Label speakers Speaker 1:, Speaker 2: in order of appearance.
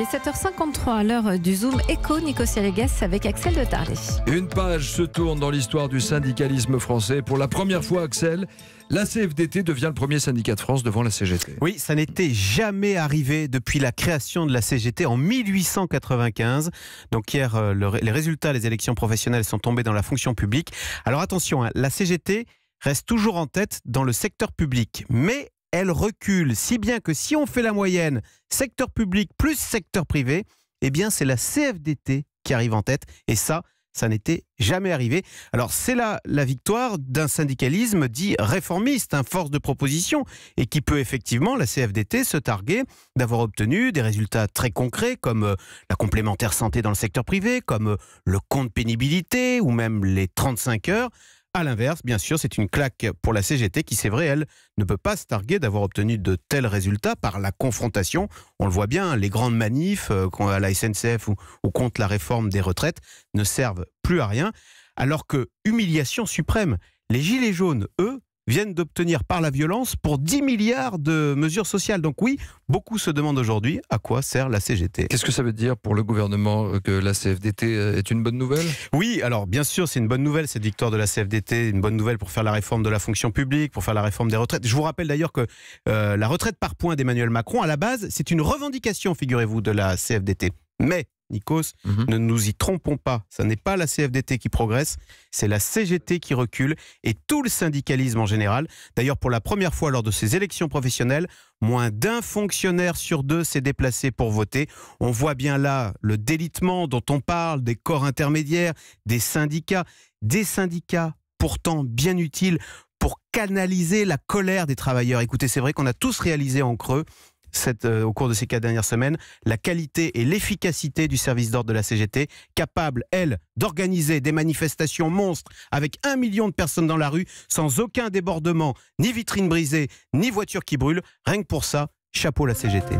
Speaker 1: Il est 7h53 à l'heure du Zoom Éco, Nico Sierregues avec Axel de Tarlet.
Speaker 2: Une page se tourne dans l'histoire du syndicalisme français. Pour la première fois, Axel, la CFDT devient le premier syndicat de France devant la CGT.
Speaker 3: Oui, ça n'était jamais arrivé depuis la création de la CGT en 1895. Donc hier, les résultats des élections professionnelles sont tombés dans la fonction publique. Alors attention, la CGT reste toujours en tête dans le secteur public, mais elle recule, si bien que si on fait la moyenne secteur public plus secteur privé, eh bien c'est la CFDT qui arrive en tête, et ça n'était jamais arrivé. Alors c'est là la victoire d'un syndicalisme dit réformiste, force de proposition, et qui peut effectivement, la CFDT, se targuer d'avoir obtenu des résultats très concrets, comme la complémentaire santé dans le secteur privé, comme le compte pénibilité, ou même les 35 heures. À l'inverse, bien sûr, c'est une claque pour la CGT qui, c'est vrai, elle, ne peut pas se targuer d'avoir obtenu de tels résultats par la confrontation. On le voit bien, les grandes manifs à la SNCF ou contre la réforme des retraites ne servent plus à rien. Alors que, humiliation suprême, les Gilets jaunes, eux, viennent d'obtenir par la violence pour 10 milliards de mesures sociales. Donc oui, beaucoup se demandent aujourd'hui à quoi sert la CGT.
Speaker 2: Qu'est-ce que ça veut dire pour le gouvernement que la CFDT est une bonne nouvelle ?
Speaker 3: Oui, alors bien sûr, c'est une bonne nouvelle, cette victoire de la CFDT, une bonne nouvelle pour faire la réforme de la fonction publique, pour faire la réforme des retraites. Je vous rappelle d'ailleurs que la retraite par points d'Emmanuel Macron, à la base, c'est une revendication, figurez-vous, de la CFDT. Mais Nikos, ne nous y trompons pas, ce n'est pas la CFDT qui progresse, c'est la CGT qui recule, et tout le syndicalisme en général. D'ailleurs, pour la première fois lors de ces élections professionnelles, moins d'un fonctionnaire sur deux s'est déplacé pour voter. On voit bien là le délitement dont on parle, des corps intermédiaires, des syndicats pourtant bien utiles pour canaliser la colère des travailleurs. Écoutez, c'est vrai qu'on a tous réalisé en creux, au cours de ces 4 dernières semaines, la qualité et l'efficacité du service d'ordre de la CGT, capable, elle, d'organiser des manifestations monstres avec 1 million de personnes dans la rue, sans aucun débordement, ni vitrine brisée, ni voiture qui brûle. Rien que pour ça, chapeau la CGT.